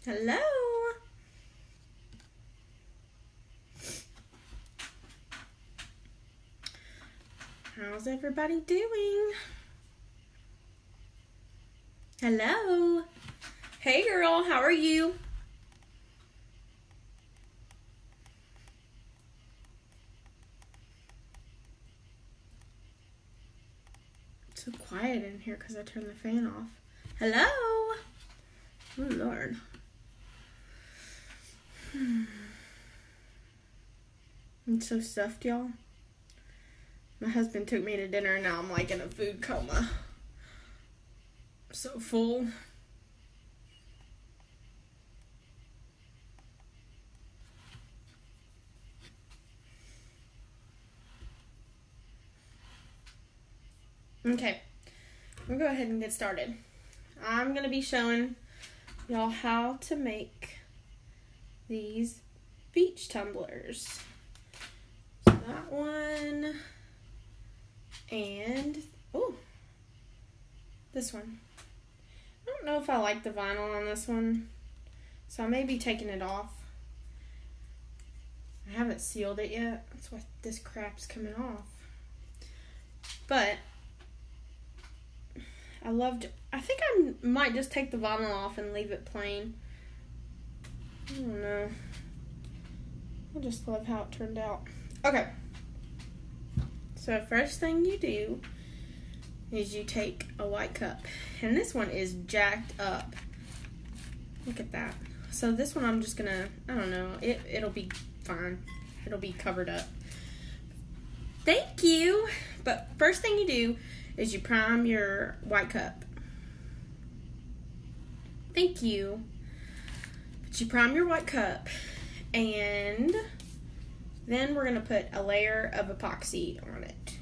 Hello. How's everybody doing? Hello. Hey girl, how are you? It's so quiet in here because I turned the fan off. Hello. Oh Lord. I'm so stuffed, y'all. My husband took me to dinner and now I'm like in a food coma. I'm so full. Okay, we'll go ahead and get started. I'm going to be showing y'all how to make these beach tumblers. So that one and this one. I don't know if I like the vinyl on this one, so I may be taking it off. I haven't sealed it yet. That's why this crap's coming off. But I think I might just take the vinyl off and leave it plain. I don't know. I just love how it turned out. Okay. So first thing you do is you take a white cup. And this one is jacked up. Look at that. So this one I'm just gonna, I don't know, it'll be fine. It'll be covered up. Thank you. But first thing you do is you prime your white cup. Thank you. But you prime your white cup, and then we're going to put a layer of epoxy on it.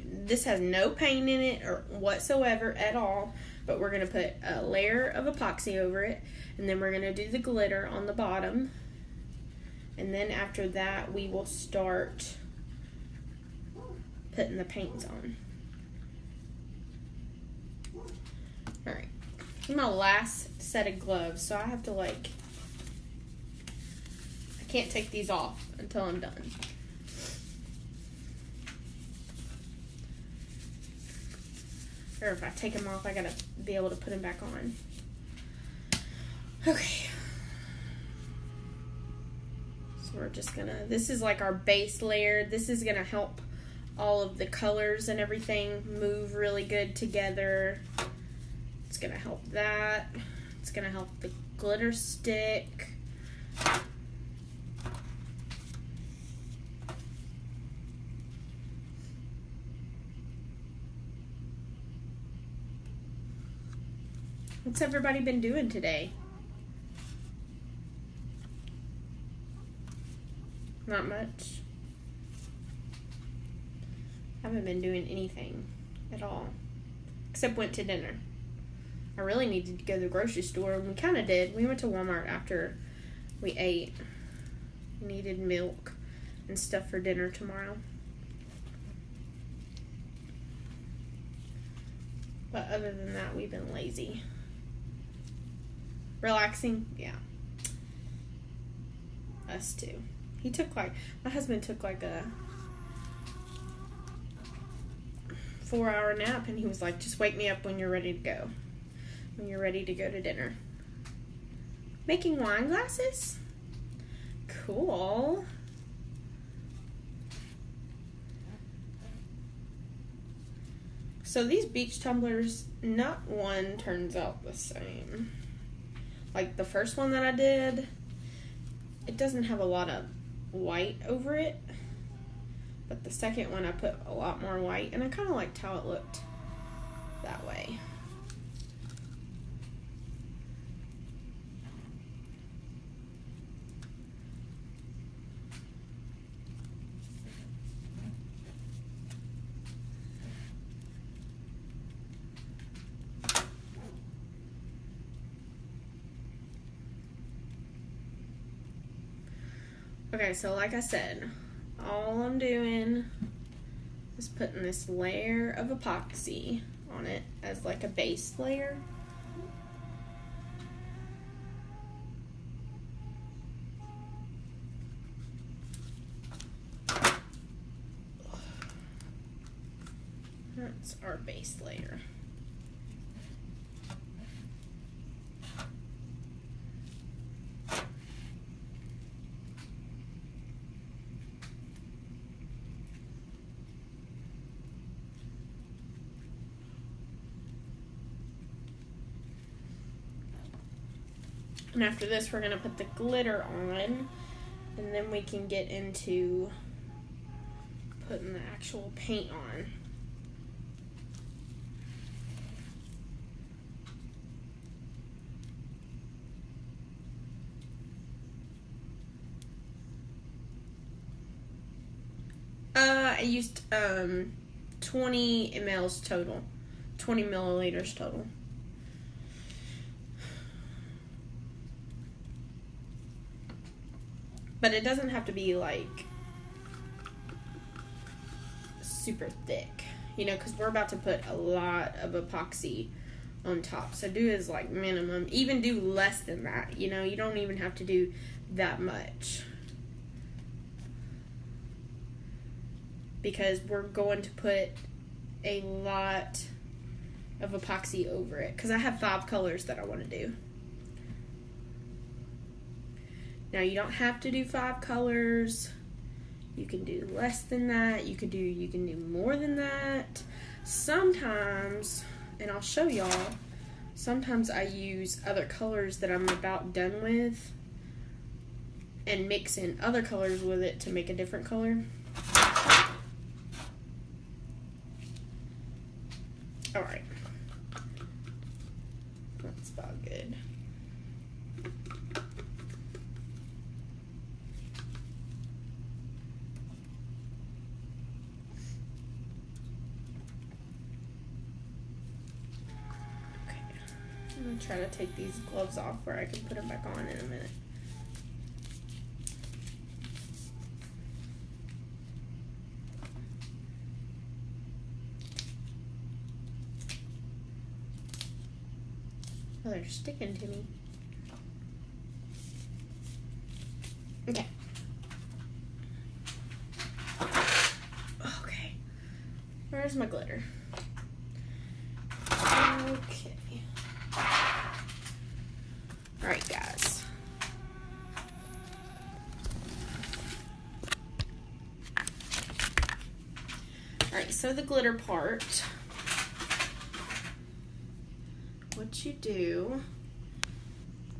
This has no paint in it or whatsoever at all, but we're going to put a layer of epoxy over it, and then we're going to do the glitter on the bottom. And then after that, we will start putting the paints on. Alright. This is my last set of gloves, so I have to I can't take these off until I'm done. Or if I take them off, I gotta be able to put them back on. Okay. So we're just gonna, this is like our base layer. This is gonna help all of the colors and everything move really good together. It's gonna help that. It's gonna help the glitter stick. What's everybody been doing today? Not much. I haven't been doing anything at all. Except went to dinner. I really needed to go to the grocery store, and we kind of did. We went to Walmart after we ate. We needed milk and stuff for dinner tomorrow. But other than that, we've been lazy. Relaxing? Yeah. Us too. My husband took like a 4-hour nap, and he was like, just wake me up when you're ready to go. When you're ready to go to dinner. Making wine glasses? Cool. So these beach tumblers, not one turns out the same. Like the first one that I did, it doesn't have a lot of white over it. But the second one I put a lot more white, and I kind of liked how it looked that way. Okay, so like I said, all I'm doing is putting this layer of epoxy on it as like a base layer. our base layer. And after this, we're going to put the glitter on, and then we can get into putting the actual paint on. I used 20 mLs total, 20 milliliters total. But it doesn't have to be like super thick, you know, because we're about to put a lot of epoxy on top. So do is like minimum, even do less than that, you know, you don't even have to do that much. Because we're going to put a lot of epoxy over it. Because I have 5 colors that I want to do. Now, you don't have to do 5 colors. You can do less than that. You can do more than that. Sometimes, and I'll show y'all, sometimes I use other colors that I'm about done with and mix in other colors with it to make a different color. Alright. That's about good. I'm going to try to take these gloves off where I can put them back on in a minute. Oh, they're sticking to me. Okay. Okay. Where's my glitter? Okay. Alright, guys. Alright, so the glitter part. What you do,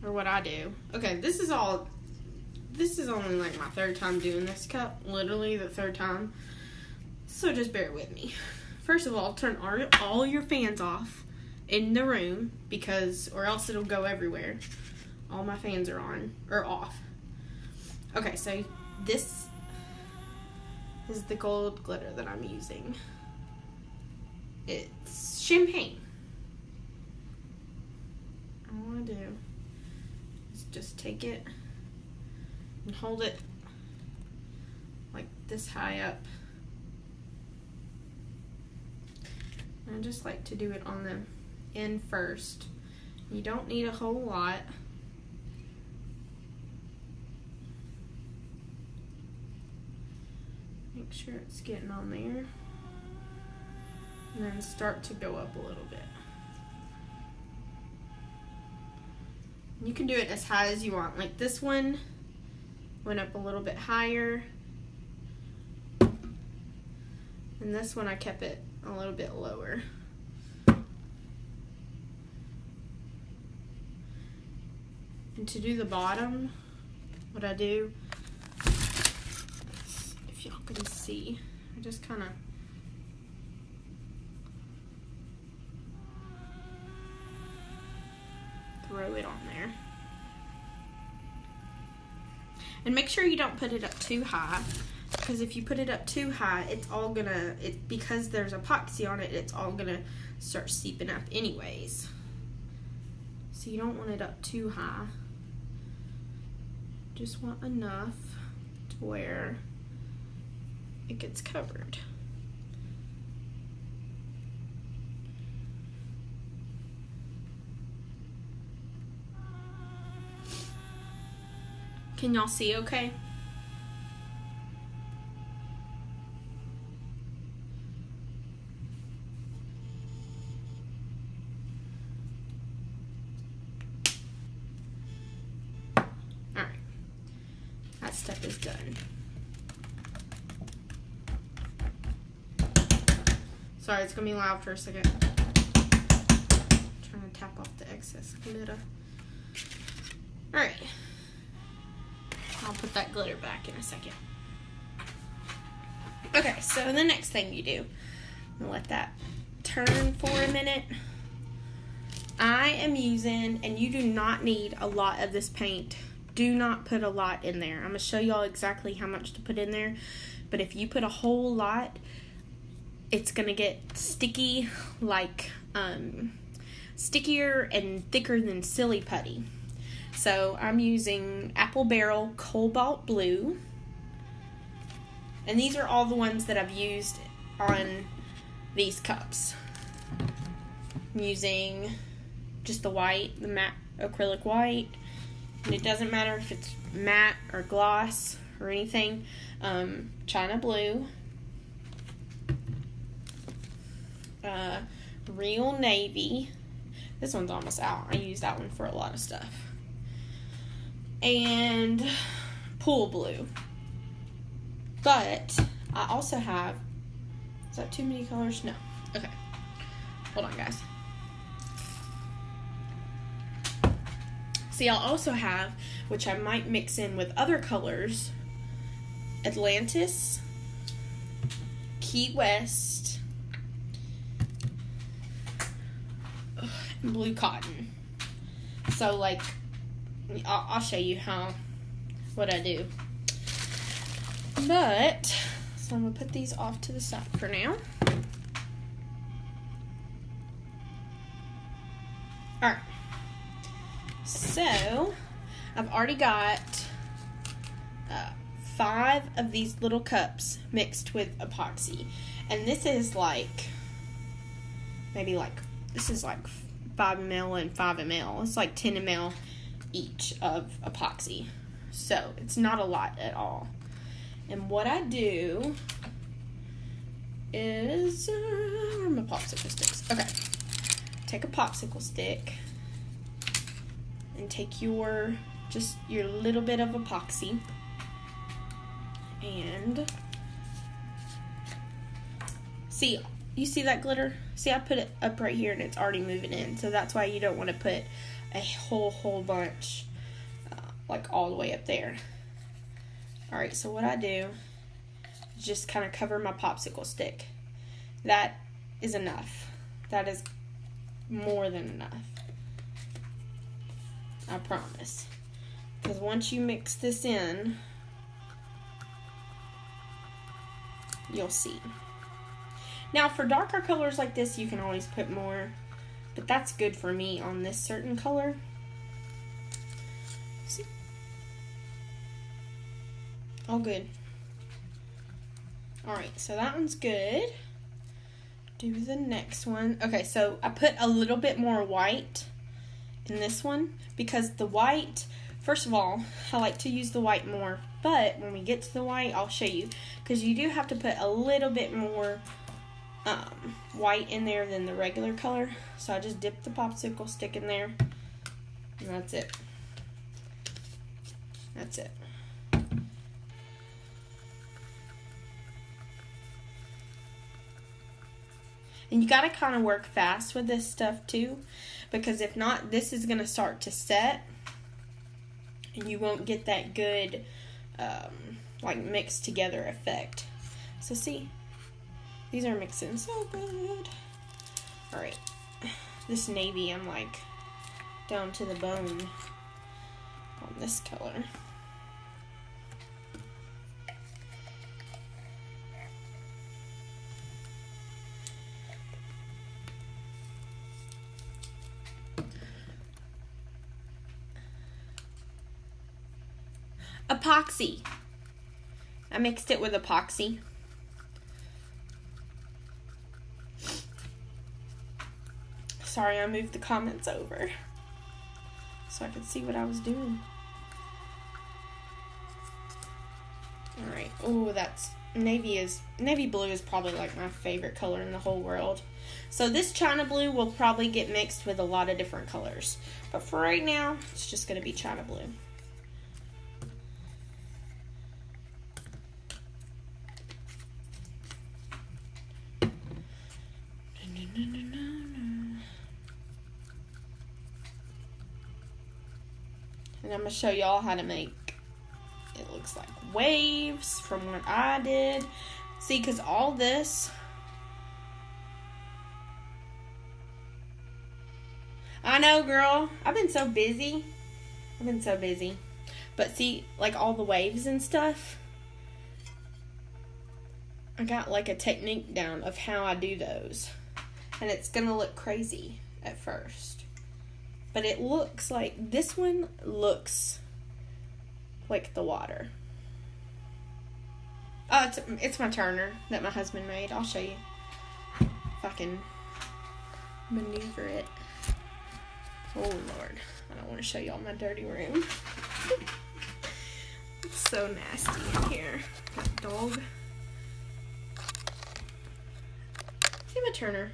or what I do. Okay, this is only like my 3rd time doing this cup. Literally the 3rd time. So just bear with me. First of all, turn all your fans off in the room, because, or else it'll go everywhere. All my fans are on, or off. Okay, so this is the gold glitter that I'm using. It's champagne. All I do is just take it and hold it like this high up. And I just like to do it on the end first. You don't need a whole lot. Make sure it's getting on there. And then start to go up a little bit. You can do it as high as you want. Like this one went up a little bit higher. And this one I kept it a little bit lower. And to do the bottom, what I do, if y'all can see, I just kind of throw it on there. And make sure you don't put it up too high, because if you put it up too high, it's all gonna, because there's epoxy on it, it's all gonna start seeping up anyways. So you don't want it up too high. Just want enough to where it gets covered. Can y'all see okay? that step is done. Sorry, it's going to be loud for a second. Trying to tap off the excess glitter. Alright. I'll put that glitter back in a second. Okay, so the next thing you do, let that turn for a minute. I am using, and you do not need a lot of this paint. Do not put a lot in there. I'm going to show y'all exactly how much to put in there. But if you put a whole lot, it's going to get sticky, like stickier and thicker than silly putty. So I'm using Apple Barrel Cobalt Blue. And these are all the ones that I've used on these cups. I'm using just the white, the matte acrylic white. And it doesn't matter if it's matte or gloss or anything. China Blue. Real Navy. This one's almost out. I use that one for a lot of stuff. And Pool Blue. But I also have, is that too many colors? No. Okay. Hold on, guys. See, I'll also have, which I might mix in with other colors, Atlantis, Key West, and Blue Cotton. So, like, I'll show you what I do. But, so I'm going to put these off to the side for now. Alright. So, I've already got 5 of these little cups mixed with epoxy. And this is like, maybe like, this is like 5 ml and 5 ml. It's like 10 ml each of epoxy. So, it's not a lot at all. And what I do is, where are my popsicle sticks? Okay. Take a popsicle stick and take your little bit of epoxy and see, you see that glitter? See, I put it up right here and it's already moving in. So that's why you don't want to put a whole bunch like all the way up there. Alright, so what I do is just kind of cover my popsicle stick. That is enough. That is more than enough. I promise. Because once you mix this in, you'll see. Now, for darker colors like this, you can always put more. But that's good for me on this certain color. See? All good. Alright, so that one's good. Do the next one. Okay, so I put a little bit more white in this one because the white, first of all, I like to use the white more, but when we get to the white, I'll show you, because you do have to put a little bit more white in there than the regular color. So I just dip the popsicle stick in there, and that's it. That's it. And you gotta kind of work fast with this stuff too, because if not, this is gonna start to set, and you won't get that good, like mixed together effect. So see, these are mixing so good. All right, this navy, I'm like down to the bone on this color. Epoxy. I mixed it with epoxy. Sorry, I moved the comments over so I could see what I was doing. Alright. Oh, that's navy blue is probably like my favorite color in the whole world. So this China blue will probably get mixed with a lot of different colors. But for right now, it's just going to be China blue. And I'm going to show y'all how to make it looks like waves from what I did. See, because all this, I know, girl, I've been so busy. But see, like all the waves and stuff, I got like a technique down of how I do those. And it's going to look crazy at first. But it looks like, this one looks like the water. Oh, it's my turner that my husband made. I'll show you if I can maneuver it. Oh, Lord. I don't want to show y'all my dirty room. It's so nasty in here. Got a dog. See my turner.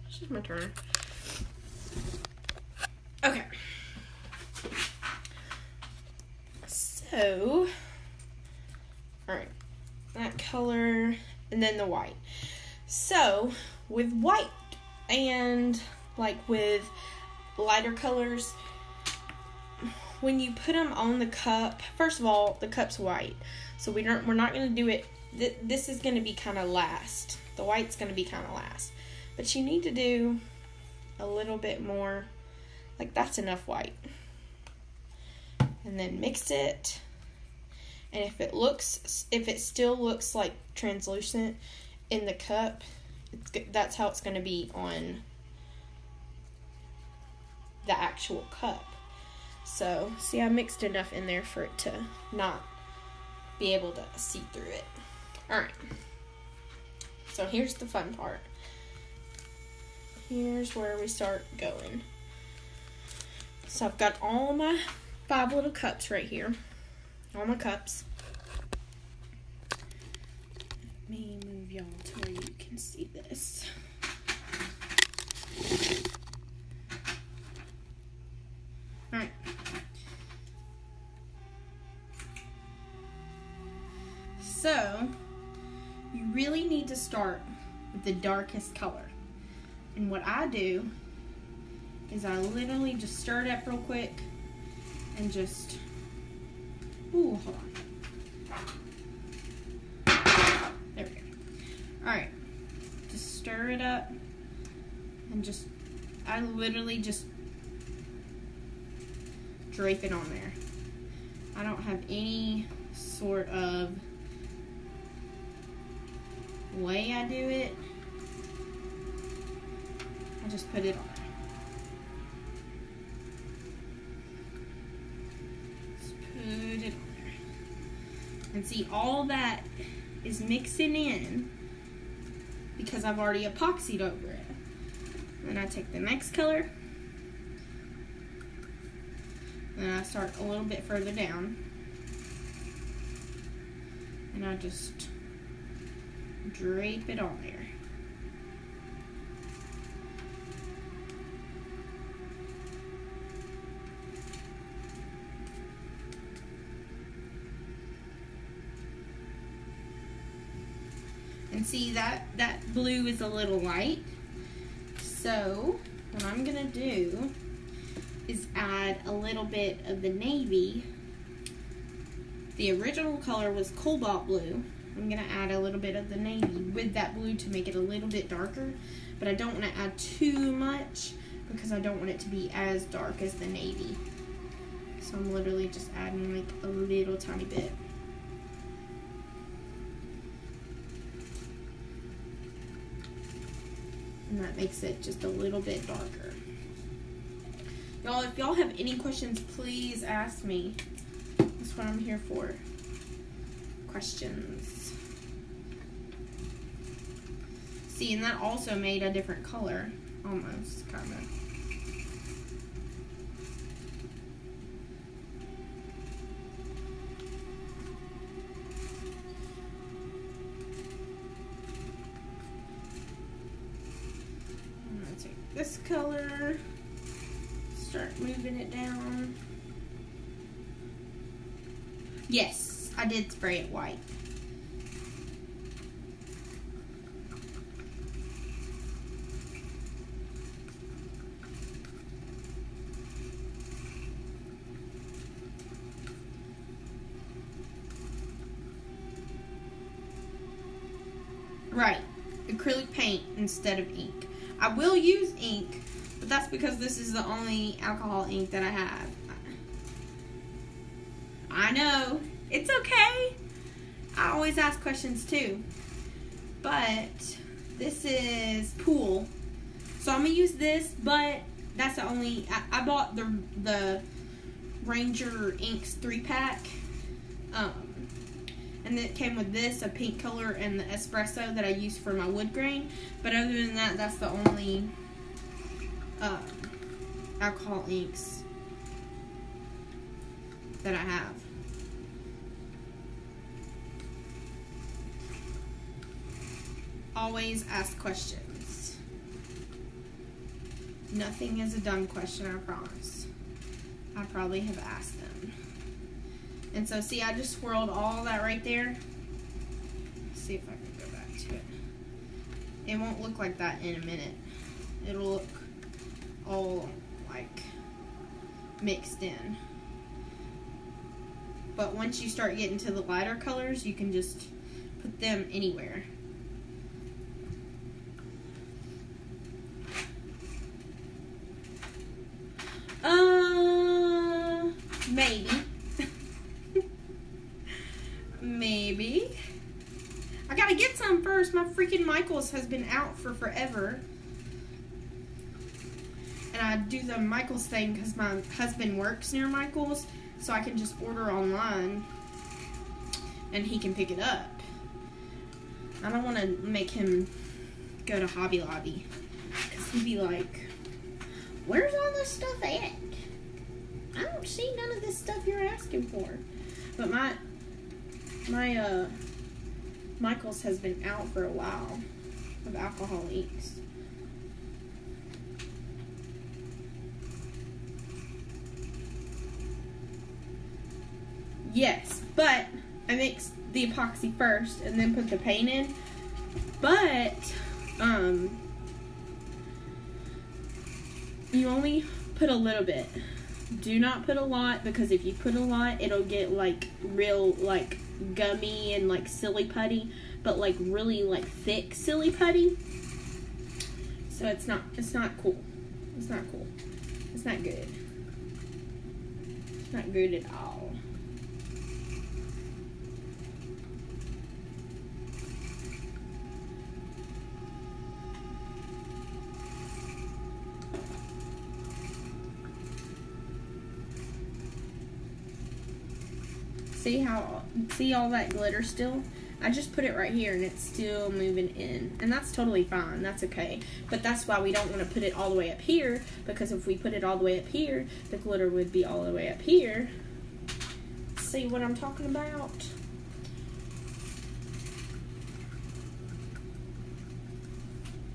It's just my turner. Okay. So, alright. That color, and then the white. So, with white and like with lighter colors, when you put them on the cup, first of all, the cup's white, so we're not going to do it. This is going to be kind of last. The white's going to be kind of last, but you need to do a little bit more. Like, that's enough white, and then mix it. And if it still looks like translucent in the cup, that's how it's going to be on the actual cup. So, see, I mixed enough in there for it to not be able to see through it. Alright. So, here's the fun part. Here's where we start going. So, I've got all my 5 little cups right here. All my cups. Let me move y'all to where you can see this. Alright. So, you really need to start with the darkest color. And what I do is I literally just stir it up real quick and just, ooh, hold on. There we go. Alright. Just stir it up and I literally just drape it on there. I don't have any sort of way I do it. I just put it on. Put it on there. And see, all that is mixing in because I've already epoxied over it. Then I take the next color. Then I start a little bit further down. And I just drape it on there. And see, that blue is a little light. So what I'm gonna do is add a little bit of the navy. The original color was cobalt blue. I'm gonna add a little bit of the navy with that blue to make it a little bit darker, but I don't want to add too much because I don't want it to be as dark as the navy. So I'm literally just adding like a little tiny bit. And that makes it just a little bit darker. Y'all, if y'all have any questions, please ask me. That's what I'm here for. Questions. See, and that also made a different color. Almost, kind of. This color, start moving it down. Yes, I did spray it white. acrylic paint instead of ink. I will use ink, but that's because this is the only alcohol ink that I have. I know, it's okay. I always ask questions too. But this is Pool. So I'm going to use this, but that's the only... I bought the Ranger Inks 3-pack. And it came with this, a pink color, and the espresso that I use for my wood grain. But other than that, that's the only alcohol inks that I have. Always ask questions. Nothing is a dumb question, I promise. I probably have asked them. And so, see, I just swirled all that right there. Let's see if I can go back to it. It won't look like that in a minute. It'll look all, like, mixed in. But once you start getting to the lighter colors, you can just put them anywhere. Maybe. Maybe. I gotta get some first. My freaking Michaels has been out for forever. And I do the Michaels thing because my husband works near Michaels, so I can just order online and he can pick it up. I don't want to make him go to Hobby Lobby because he'd be like, where's all this stuff at? I don't see none of this stuff you're asking for. But my Michaels has been out for a while of alcohol inks. Yes, but I mixed the epoxy first and then put the paint in. But you only put a little bit. Do not put a lot, because if you put a lot, it'll get like real like gummy and like silly putty, but like really like thick silly putty. So it's not cool. It's not cool. It's not good. It's not good at all. See all that glitter still? I just put it right here and it's still moving in. And that's totally fine. That's okay. But that's why we don't want to put it all the way up here, because if we put it all the way up here, the glitter would be all the way up here. See what I'm talking about?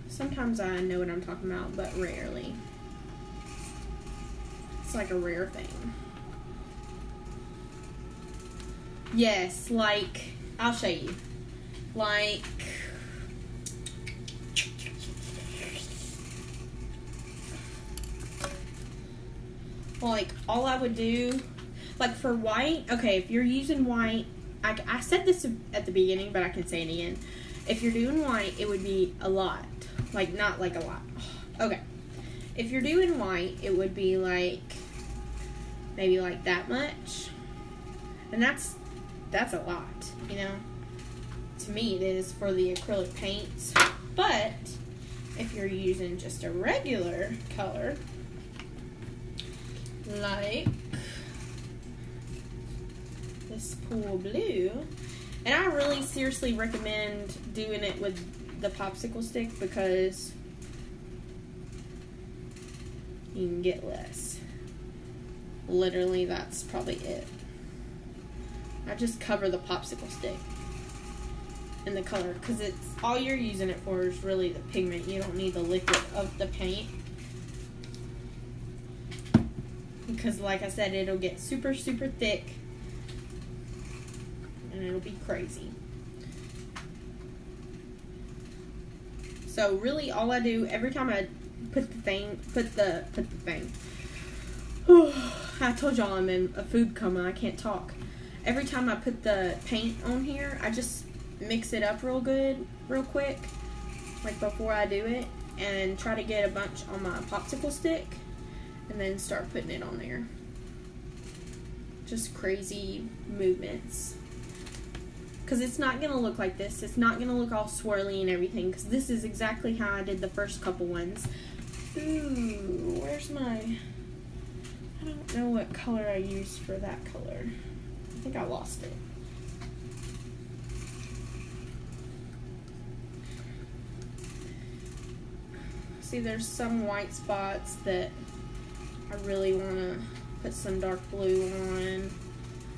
Sometimes I know what I'm talking about, but rarely. It's like a rare thing. Yes, like, I'll show you. Like, all I would do, like for white, okay, if you're using white, I said this at the beginning, but I can say it again. If you're doing white, it would be a lot. Like, not like a lot. Okay. If you're doing white, it would be like, maybe like that much. And that's a lot, you know. To me, it is for the acrylic paints. But if you're using just a regular color, like this Pool Blue, and I really seriously recommend doing it with the popsicle stick because you can get less. Literally, that's probably it. I just cover the popsicle stick in the color because it's all you're using it for is really the pigment. You don't need the liquid of the paint because, like I said, it'll get super, super thick and it'll be crazy. So really, all I do every time I put the thing. I told y'all I'm in a food coma. I can't talk. Every time I put the paint on here, I just mix it up real quick, like before I do it, and try to get a bunch on my popsicle stick and then start putting it on there. Just crazy movements. Because it's not going to look like this. It's not going to look all swirly and everything, because this is exactly how I did the first couple ones. Ooh, where's my... I don't know what color I used for that color. I think I lost it. See, there's some white spots that I really want to put some dark blue on.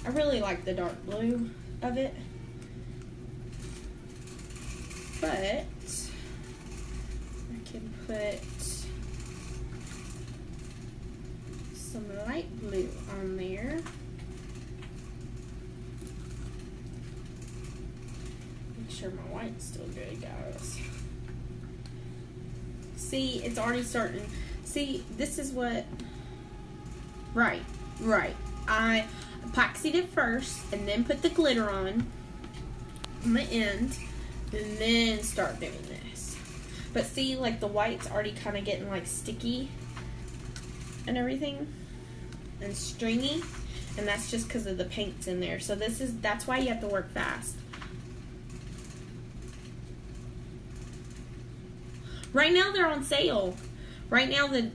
I really like the dark blue of it. But I can put some light blue on there. Make sure my white's still good, guys. See, it's already starting. See, this is what... Right. I epoxied it first and then put the glitter on the end and then start doing this. But see, like the white's already kind of getting like sticky and everything and stringy, and that's just because of the paints in there. So that's why you have to work fast. Right now they're on sale. Right now the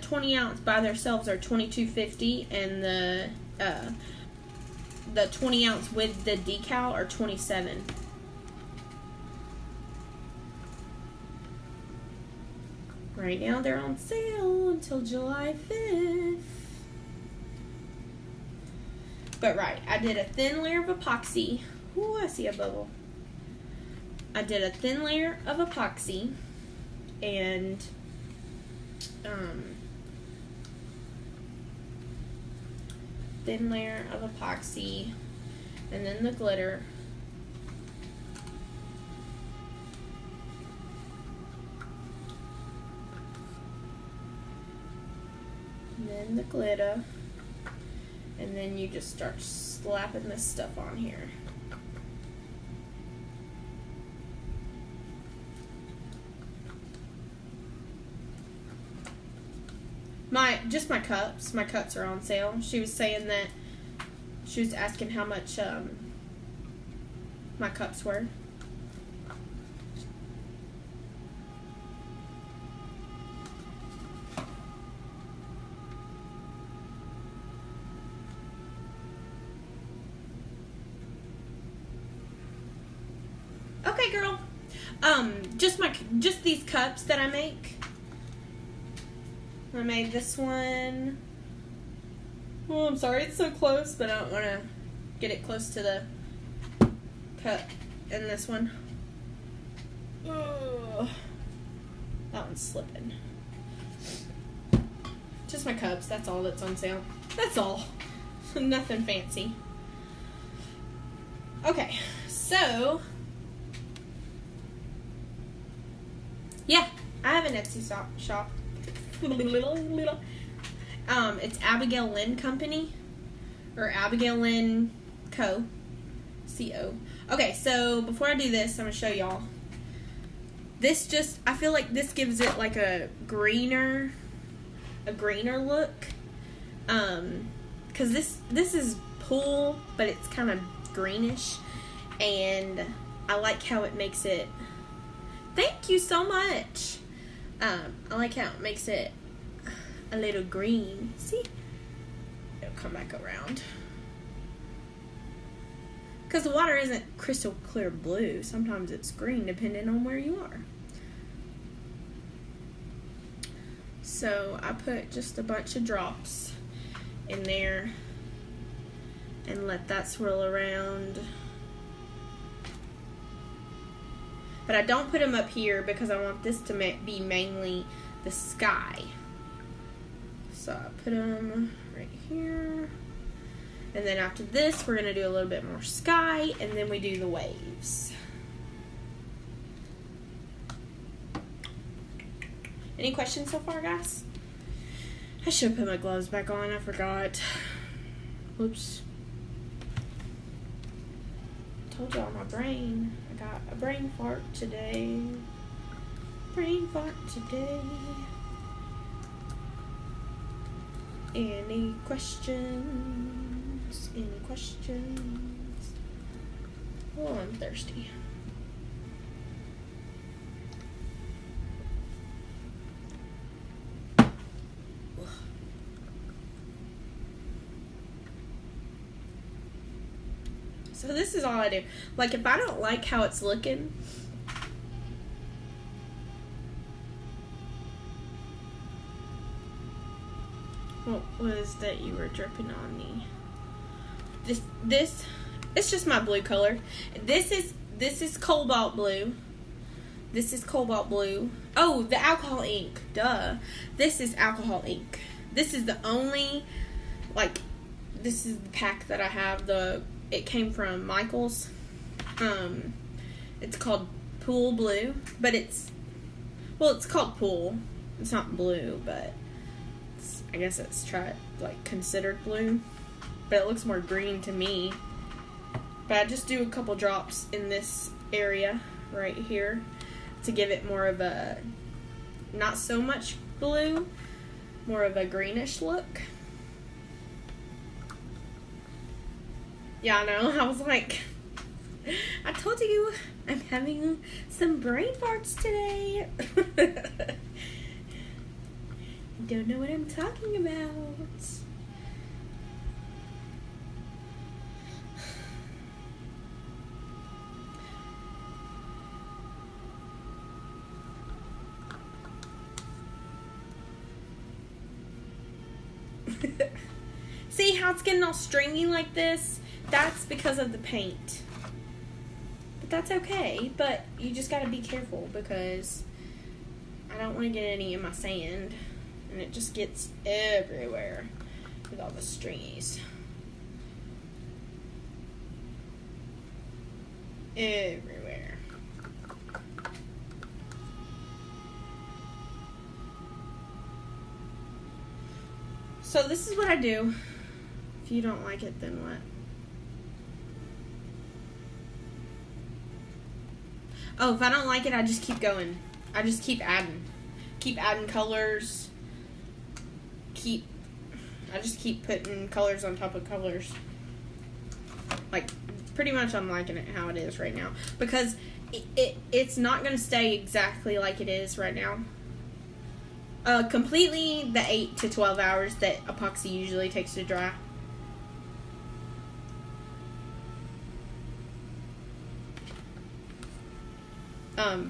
20 ounce by themselves are $22.50, and the 20 ounce with the decal are $27. Right now they're on sale until July 5th. But right, I did a thin layer of epoxy. Ooh, I see a bubble. I did a thin layer of epoxy and thin layer of epoxy and then the glitter. And then the glitter. And then you just start slapping this stuff on here. Just my cups. My cups are on sale. She was saying that she was asking how much my cups were. Okay, girl. Just these cups that I make. I made this one. Oh, I'm sorry, it's so close, but I don't want to get it close to the cup. And this one. Oh, that one's slipping. Just my cups. That's all that's on sale. That's all. Nothing fancy. Okay, so yeah, I have an Etsy shop. It's Abigail Lynn Company, or Abigail Lynn Co. C-O. Okay, so before I do this, I'm going to show y'all. I feel like this gives it like a greener look. Because this is pool, but it's kind of greenish. And I like how it makes it. Thank you so much. I like how it makes it a little green. See? It'll come back around. Because the water isn't crystal clear blue. Sometimes it's green depending on where you are. So I put just a bunch of drops in there and let that swirl around. But I don't put them up here because I want this to be mainly the sky. So I put them right here. And then after this, we're going to do a little bit more sky, and then we do the waves. Any questions so far, guys? I should put my gloves back on. I forgot. Oops. Told y'all my brain. I got a brain fart today. Brain fart today. Any questions? Any questions? Oh, I'm thirsty. So this is all I do. Like, if I don't like how it's looking, what was that you were dripping on me? This, it's just my blue color. This is cobalt blue. This is cobalt blue. Oh, the alcohol ink. Duh. This is alcohol ink. This is the only, like, this is the pack that I have. It came from Michael's. It's called Pool Blue, but it's called Pool. It's not blue, but I guess it's considered blue, but it looks more green to me. But I just do a couple drops in this area right here to give it more of a, not so much blue, more of a greenish look. Yeah, I know. I was like, I told you I'm having some brain farts today. Don't know what I'm talking about. See how it's getting all stringy like this? That's because of the paint. But that's okay. But you just gotta be careful because I don't want to get any in my sand. And it just gets everywhere with all the stringies. Everywhere. So this is what I do. If you don't like it, then what? Oh, if I don't like it, I just keep going. I just keep adding. Keep adding colors. I just keep putting colors on top of colors. Like, pretty much I'm liking it how it is right now. Because it's not going to stay exactly like it is right now. Completely the 8 to 12 hours that epoxy usually takes to dry.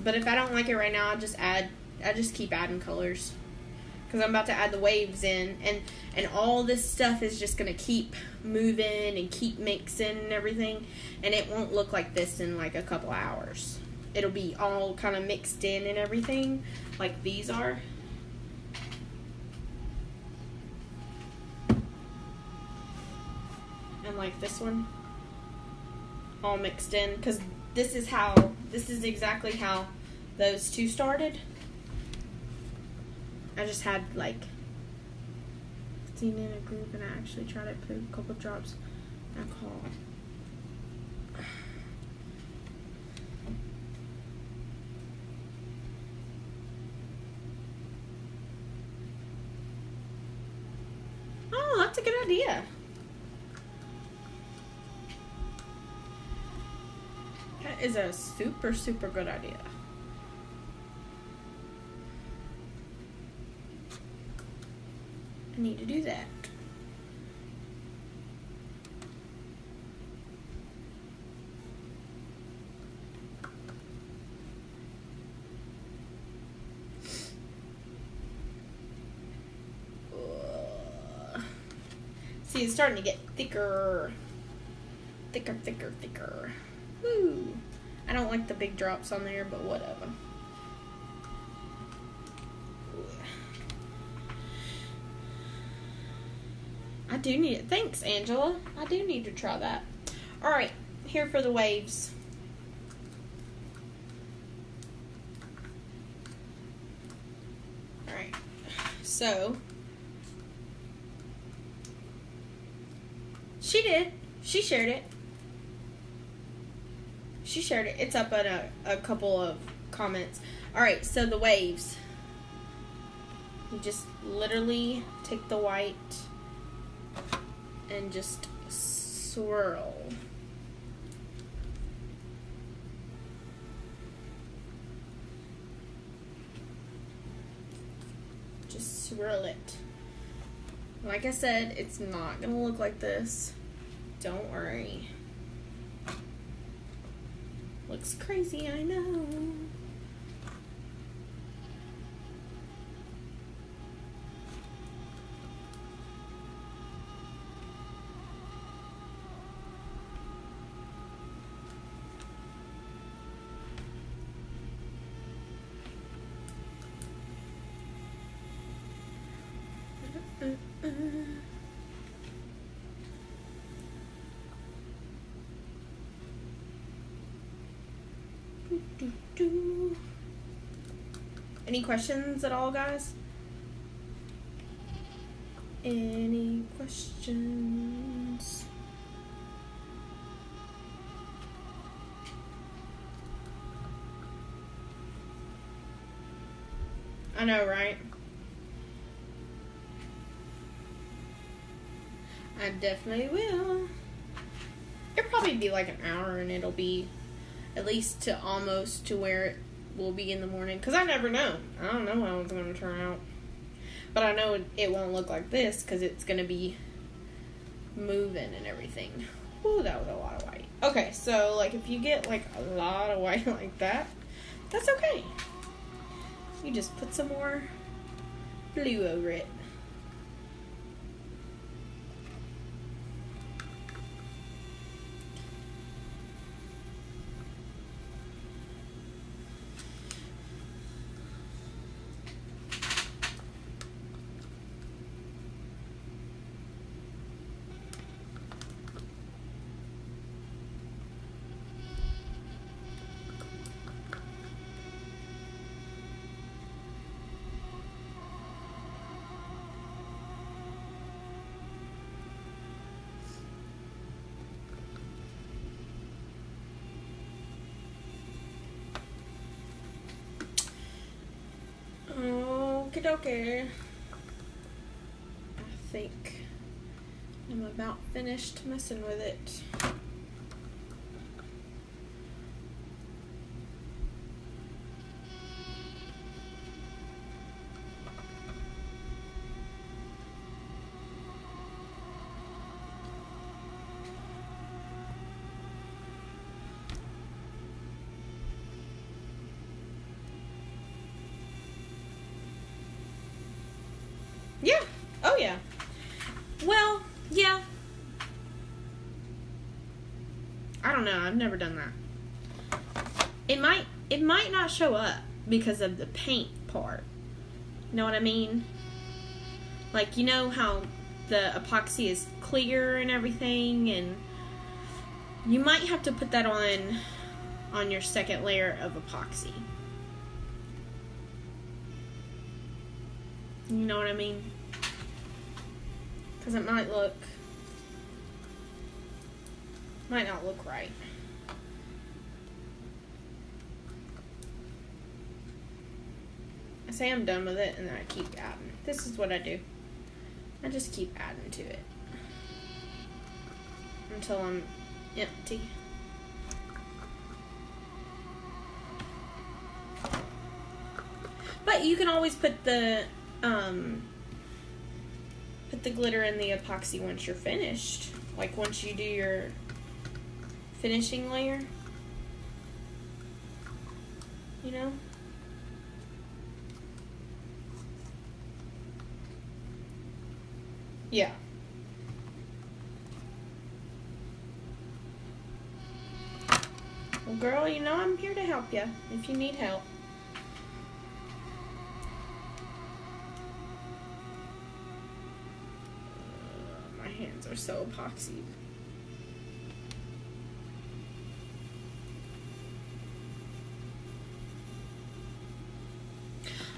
But if I don't like it right now, I just keep adding colors. Because I'm about to add the waves in, and all this stuff is just going to keep moving and keep mixing and everything, and it won't look like this in like a couple hours. It'll be all kind of mixed in and everything, like these are. And like this one, all mixed in, because this is exactly how those two started. I just had like 15 in a group, and I actually tried to put a couple drops of alcohol. Oh, that's a good idea. That is a super, super good idea. I need to do that. See, it's starting to get thicker. Thicker, thicker, thicker. Woo. I don't like the big drops on there, but whatever. I do need it. Thanks, Angela. I do need to try that. Alright, here for the waves. Alright, so she did. She shared it. She shared it. It's up in a couple of comments. Alright, so the waves. You just literally take the white and just swirl. Just swirl it. Like I said, it's not gonna look like this. Don't worry. Looks crazy, I know. Any questions at all, guys? Any questions? I know, right? I definitely will. It'll probably be like an hour, and it'll be at least to almost to where it will be in the morning. Because I never know. I don't know how it's going to turn out. But I know it won't look like this because it's going to be moving and everything. Ooh, that was a lot of white. Okay, so like if you get like a lot of white like that, that's okay. You just put some more blue over it. Okay. I think I'm about finished messing with it. Yeah. Oh, yeah. Well, yeah. I don't know. I've never done that. It might not show up because of the paint part. You know what I mean? Like, you know how the epoxy is clear and everything, and you might have to put that on your second layer of epoxy. You know what I mean? Because it might not look right. I say I'm done with it, and then I keep adding. This is what I do. I just keep adding to it until I'm empty. But you can always put the glitter in the epoxy once you're finished. Like once you do your finishing layer. You know? Yeah. Well, girl, you know I'm here to help you if you need help. My hands are so epoxied.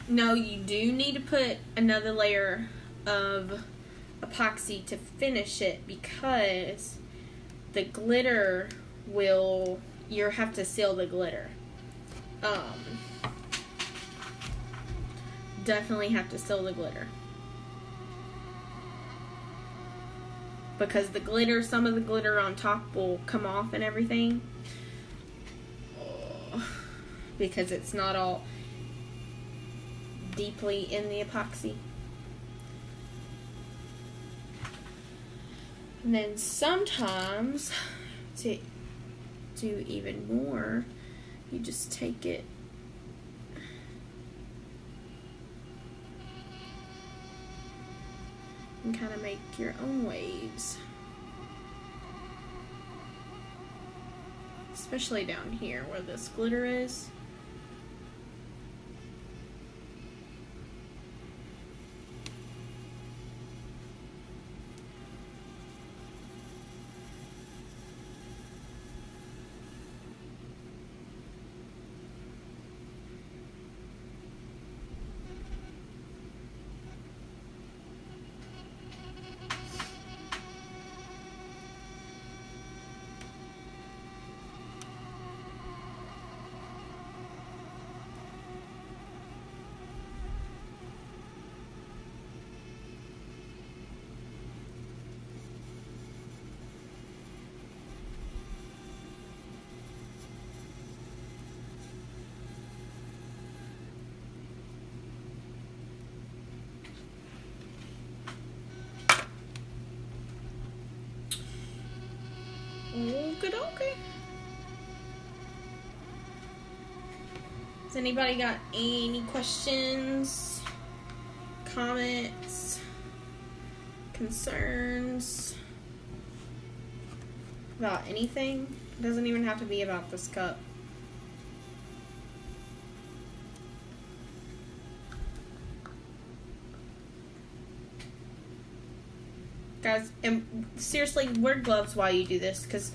No, you do need to put another layer of epoxy to finish it because the glitter will, you have to seal the glitter. definitely have to seal the glitter. Because the glitter, some of the glitter on top will come off and everything. Because it's not all deeply in the epoxy. And then sometimes, to do even more, you just take it and kind of make your own waves. Especially down here where this glitter is. Okay. Has anybody got any questions, comments, concerns about anything? It doesn't even have to be about this cup. Guys, and seriously, wear gloves while you do this, because,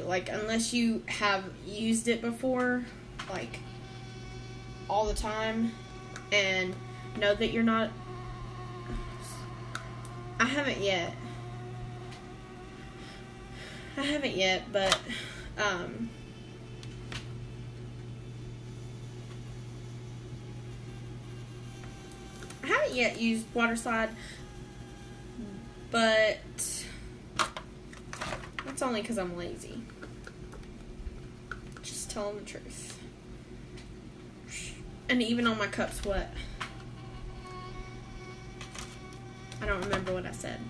like, unless you have used it before, like, all the time, and know that you're not... I haven't yet, but, I haven't yet used water slide, but that's only because I'm lazy. Just telling the truth. And even on my cups wet. I don't remember what I said.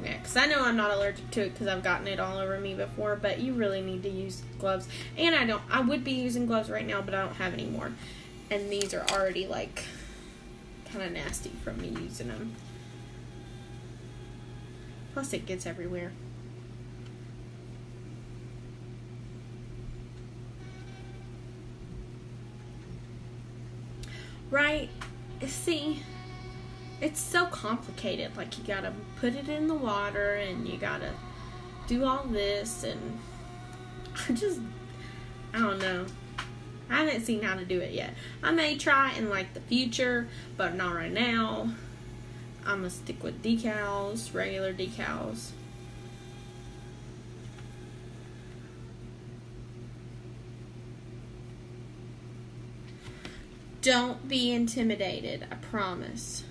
Yeah, because I know I'm not allergic to it because I've gotten it all over me before, but you really need to use gloves. And I would be using gloves right now, but I don't have any more. And these are already, like, kind of nasty from me using them. Plus it gets everywhere. Right? See, it's so complicated. Like, you gotta put it in the water and you gotta do all this, and I don't know. I haven't seen how to do it yet. I may try in, like, the future, but not right now. I'm gonna stick with decals, regular decals. Don't be intimidated, I promise.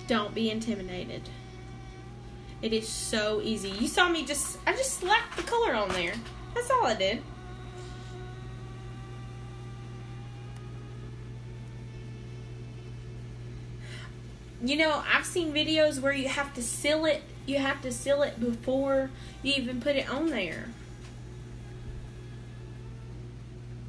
Don't be intimidated. It is so easy. You saw me I just slapped the color on there. That's all I did. You know, I've seen videos where you have to seal it. You have to seal it before you even put it on there.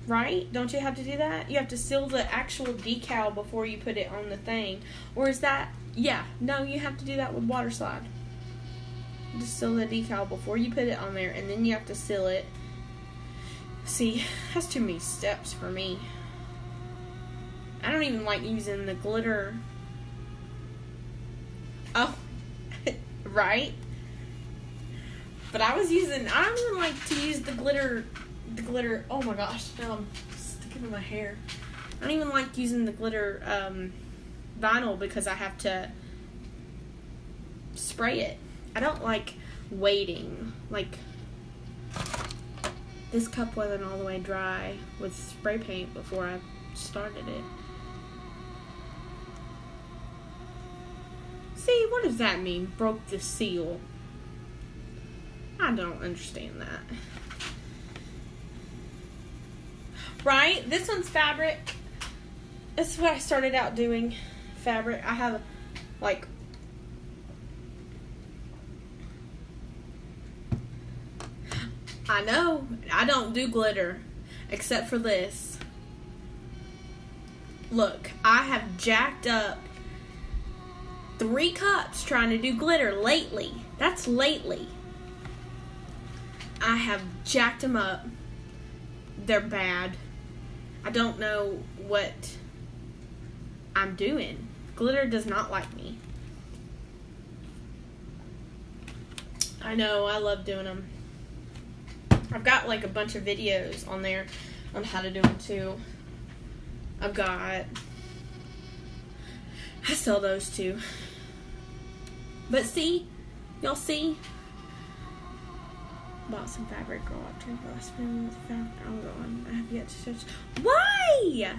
Right? Don't you have to do that? You have to seal the actual decal before you put it on the thing. Or is that... Yeah. No, you have to do that with water slide. Just seal the decal before you put it on there, and then you have to seal it. See, that's too many steps for me. I don't even like using the glitter. Oh, right? But I don't even like to use the glitter, oh my gosh, now I'm sticking in my hair. I don't even like using the glitter vinyl because I have to spray it. I don't like waiting. Like, This cup wasn't all the way dry with spray paint before I started it. See, what does that mean? Broke the seal. I don't understand that. Right? This one's fabric. This is what I started out doing. Fabric. I have, like, I know. I don't do glitter. Except for this. Look. I have jacked up 3 cups trying to do glitter lately. That's lately. I have jacked them up. They're bad. I don't know what I'm doing. Glitter does not like me. I know, I love doing them. I've got like a bunch of videos on there on how to do them too. I sell those too. But see, y'all see? Bought some fabric, girl. I turned last spin with fabric. Oh god, I have yet to touch. Why?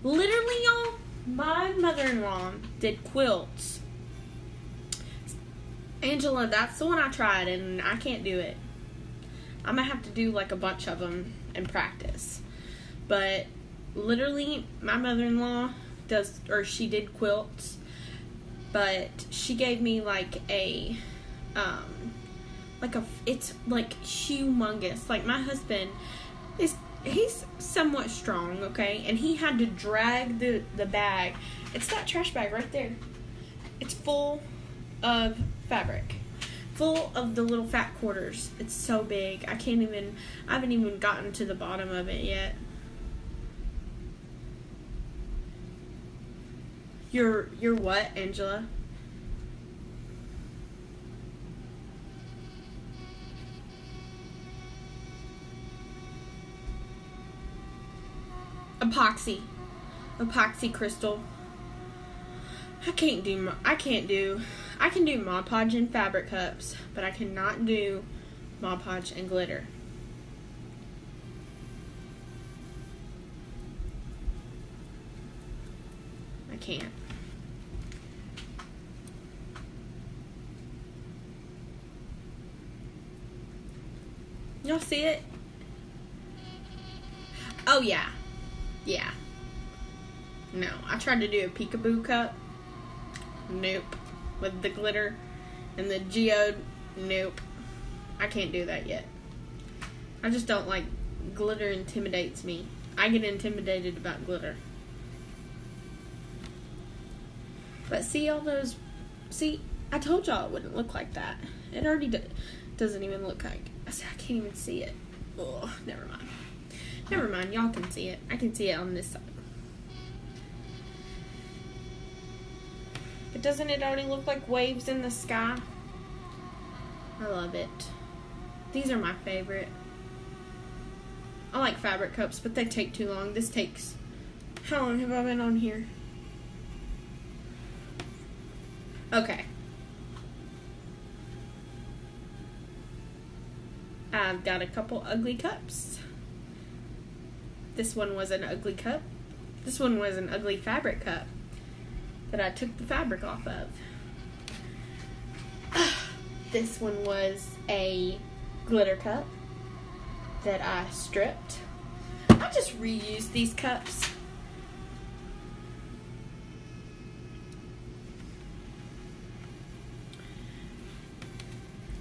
Literally, y'all, my mother-in-law did quilts. Angela, that's the one I tried, and I can't do it. I'm gonna have to do like a bunch of them and practice. But literally, my mother-in-law she did quilts, but she gave me like a, it's like humongous. Like my husband he's somewhat strong, okay, and he had to drag the bag. It's that trash bag right there. It's full of fabric, full of the little fat quarters. It's so big. I haven't even gotten to the bottom of it yet. You're what, Angela? Epoxy crystal. I can do Mod Podge and fabric cups, but I cannot do Mod Podge and glitter. I can't. Y'all see it? Oh yeah. Yeah. No, I tried to do a peekaboo cup. Nope. With the glitter and the geode. Nope. I can't do that yet. I just don't like glitter. Intimidates me. I get intimidated about glitter. But see all those... See, I told y'all it wouldn't look like that. It already doesn't even look like... I can't even see it. Oh, never mind. Never mind, y'all can see it. I can see it on this side. But doesn't it already look like waves in the sky? I love it. These are my favorite. I like fabric cups, but they take too long. This takes... How long have I been on here? Okay. I've got a couple ugly cups. This one was an ugly cup. This one was an ugly fabric cup that I took the fabric off of. This one was a glitter cup that I stripped. I just reused these cups.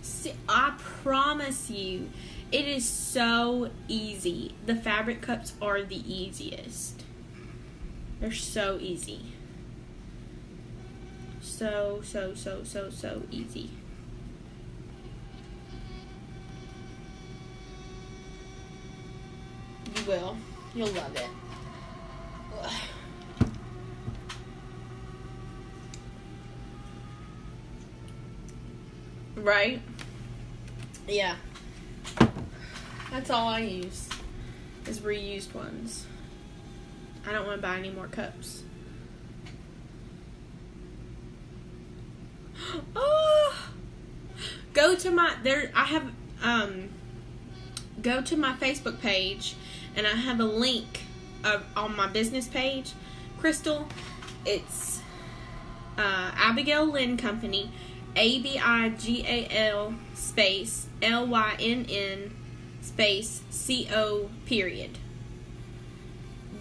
See, I promise you, it is so easy. The fabric cups are the easiest. They're so easy. So easy. You will. You'll love it. Ugh. Right? Yeah. That's all I use is reused ones. I don't want to buy any more cups. Oh! Go to my... I have go to my Facebook page, and I have a link on my business page, Crystal. It's Abigail Lynn Company, ABIGAL space LYNN space CO period.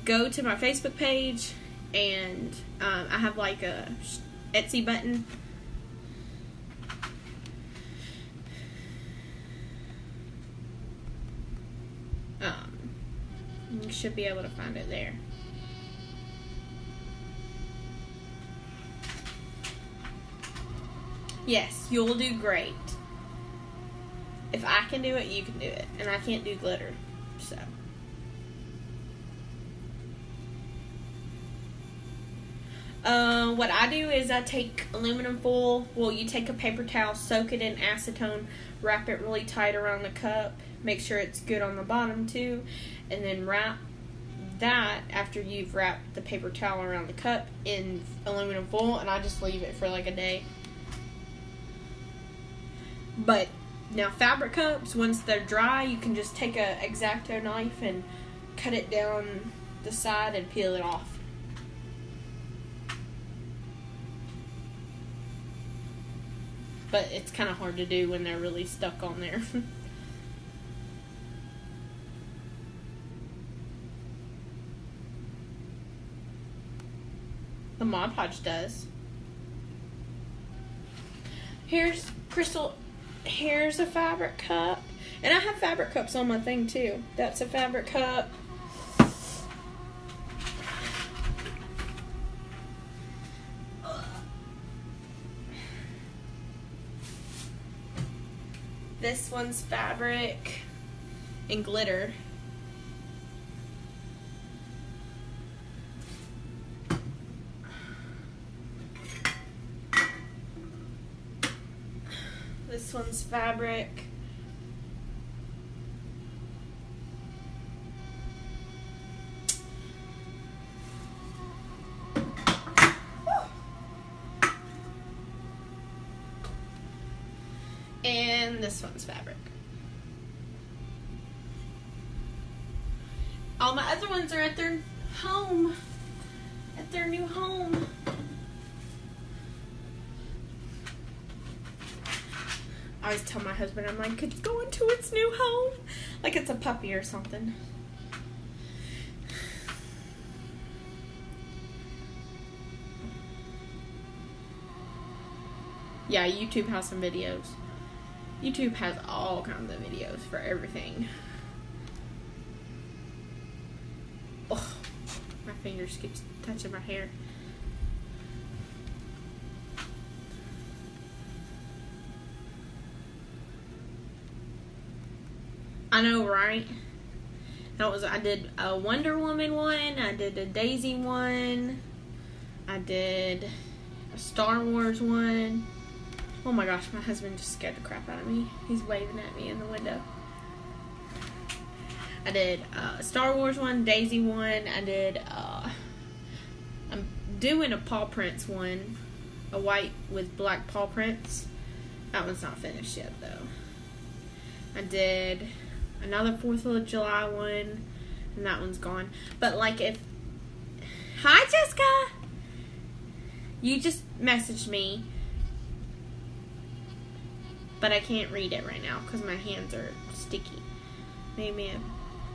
Go to my Facebook page, and I have like a Etsy button. You should be able to find it there. Yes, you'll do great. If I can do it, you can do it. And I can't do glitter, so. What I do is I take aluminum foil. Well, you take a paper towel, soak it in acetone, wrap it really tight around the cup. Make sure it's good on the bottom too. And then wrap that, after you've wrapped the paper towel around the cup, in aluminum foil. And I just leave it for like a day. But now fabric cups, once they're dry, you can just take a X-Acto knife and cut it down the side and peel it off. But it's kind of hard to do when they're really stuck on there. The Mod Podge does. Here's Crystal. Here's a fabric cup. And I have fabric cups on my thing too. That's a fabric cup. This one's fabric and glitter. This one's fabric. And this one's fabric. All my other ones are at their home. At their new home. I always tell my husband, I'm like, it's going to its new home. Like it's a puppy or something. Yeah, YouTube has some videos. YouTube has all kinds of videos for everything. Oh, my fingers keep touching my hair. I know, right? I did a Wonder Woman one. I did a Daisy one. I did a Star Wars one. Oh my gosh, my husband just scared the crap out of me. He's waving at me in the window. I did a Star Wars one, Daisy one. I did, I'm doing a paw prints one. A white with black paw prints. That one's not finished yet, though. I did another 4th of July one. And that one's gone. But, like, Hi, Jessica! You just messaged me. But I can't read it right now because my hands are sticky. Made me a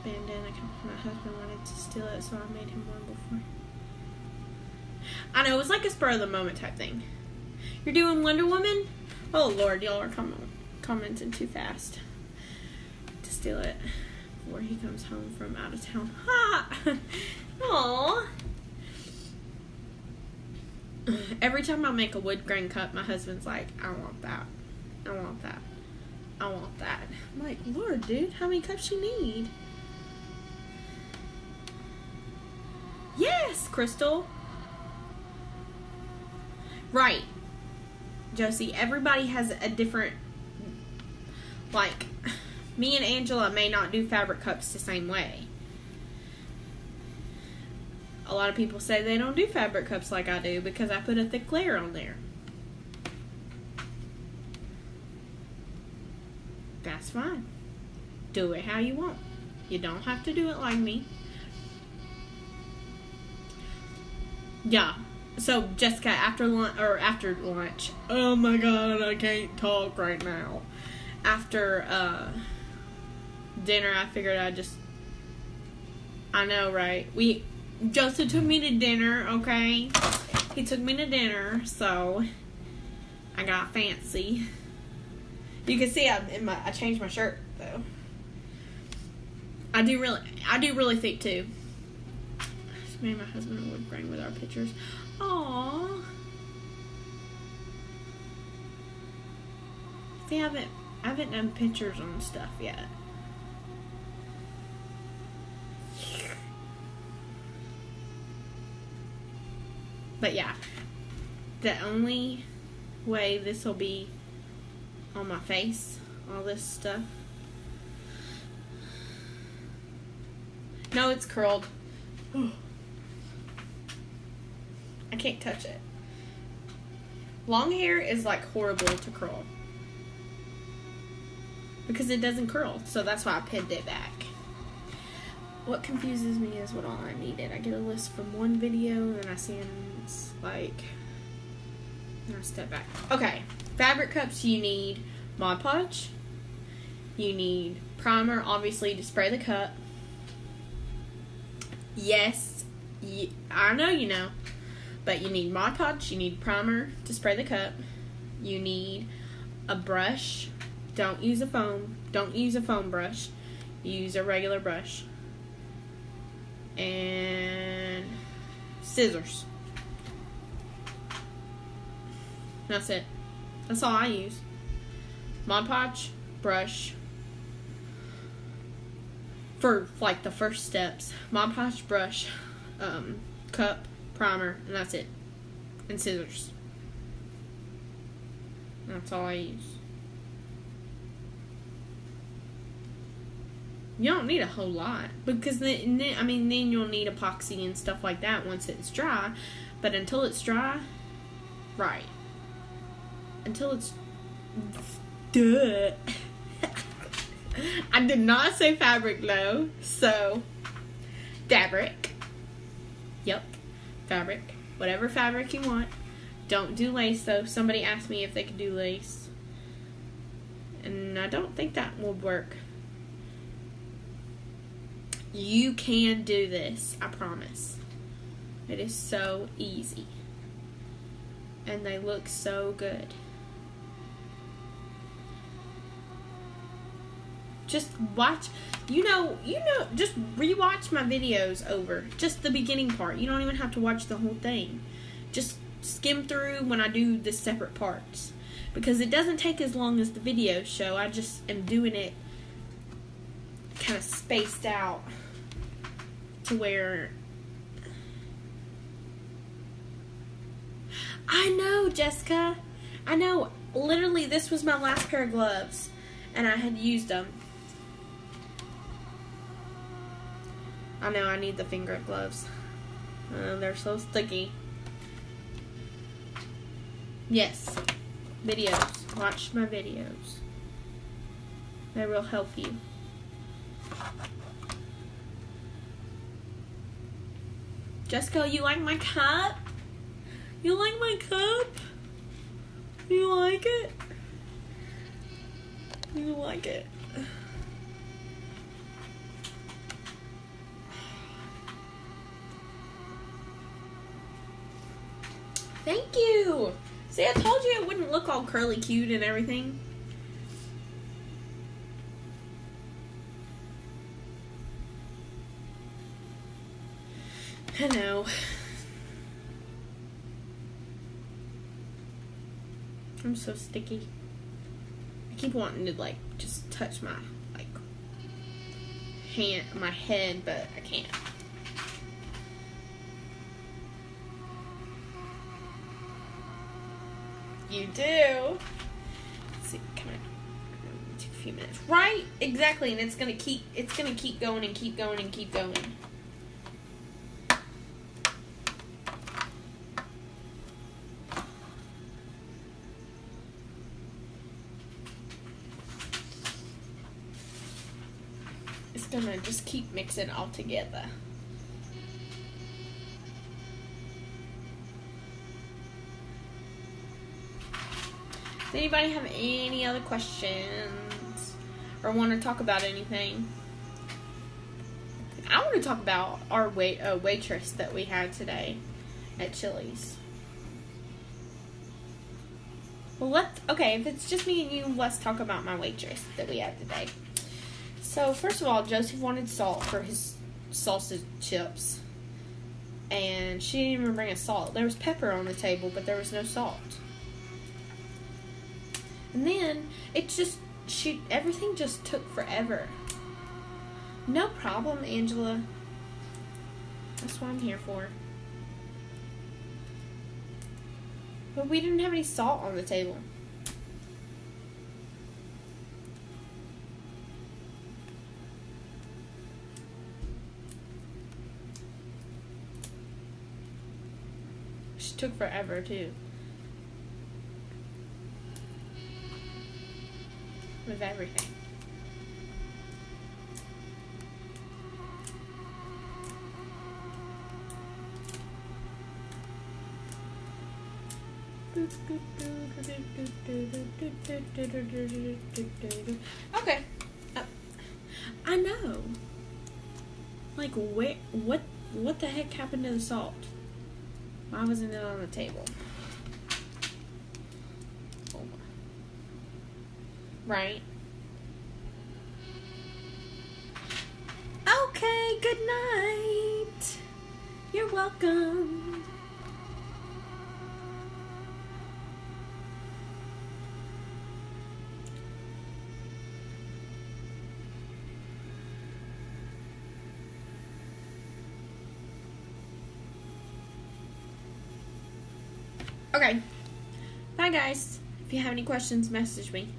bandana. My husband wanted to steal it, so I made him one before. I know, it was like a spur of the moment type thing. You're doing Wonder Woman? Oh Lord, y'all are commenting too fast to steal it before he comes home from out of town. Ha! Aww. Every time I make a wood grain cup, my husband's like, I want that. I want that. I want that. I'm like, Lord, dude, how many cups you need? Yes, Crystal. Right. Josie, everybody has a different, like, me and Angela may not do fabric cups the same way. A lot of people say they don't do fabric cups like I do because I put a thick layer on there. That's fine. Do it how you want. You don't have to do it like me. Yeah. So, Jessica, after lunch, oh my god, I can't talk right now. After, dinner, I figured I know, right? Joseph took me to dinner, okay? He took me to dinner, so I got fancy. You can see I changed my shirt, though. I do really think, too. Me and my husband would bring with our pictures. Aww. See, I haven't done pictures on stuff yet. But yeah, the only way this will be on my face, all this stuff. No, it's curled. I can't touch it. Long hair is like horrible to curl because it doesn't curl, so that's why I pinned it back. What confuses me is what all I needed. I get a list from one video, and I see it's like, and I step back. Okay, fabric cups. You need Mod Podge. You need primer, obviously, to spray the cup. Yes, I know you know. But you need Mod Podge, you need primer to spray the cup. You need a brush. Don't use a foam brush. Use a regular brush. And scissors. That's it. That's all I use. Mod Podge, brush. For like the first steps. Mod Podge, brush, cup, primer, and that's it. And scissors. That's all I use. You don't need a whole lot, because then you'll need epoxy and stuff like that once it's dry. But until it's dry, right? Until it's I did not say fabric though, so fabric. Yep. Fabric. Whatever fabric you want. Don't do lace though. Somebody asked me if they could do lace. And I don't think that will work. You can do this. I promise. It is so easy. And they look so good. Just watch, just rewatch my videos over. Just the beginning part. You don't even have to watch the whole thing. Just skim through when I do the separate parts. Because it doesn't take as long as the videos show. I just am doing it kind of spaced out to where... I know, Jessica. I know. Literally, this was my last pair of gloves. And I had used them. I know, I need the finger gloves. They're so sticky. Yes. Videos. Watch my videos. They will help you. Jessica, you like my cup? You like my cup? You like it? You like it? Thank you! See, I told you it wouldn't look all curly cute and everything. I know. I'm so sticky. I keep wanting to, like, just touch my, like, my head, but I can't. You do. Let's see, come on. Take a few minutes. Right? Exactly, and it's gonna keep going and keep going and keep going. gonna just keep mixing it all together. Does anybody have any other questions or want to talk about anything? I want to talk about our waitress that we had today at Chili's. Well, okay, if it's just me and you, let's talk about my waitress that we had today. So, first of all, Joseph wanted salt for his sausage chips. And she didn't even bring us salt. There was pepper on the table, but there was no salt. And then, everything just took forever. No problem, Angela. That's what I'm here for. But we didn't have any salt on the table. She took forever, too. With everything. Okay. I know. Like, what the heck happened to the salt? Why wasn't it on the table? Oh. Right. Okay, good night. You're welcome. Okay. Bye, guys. If you have any questions, message me.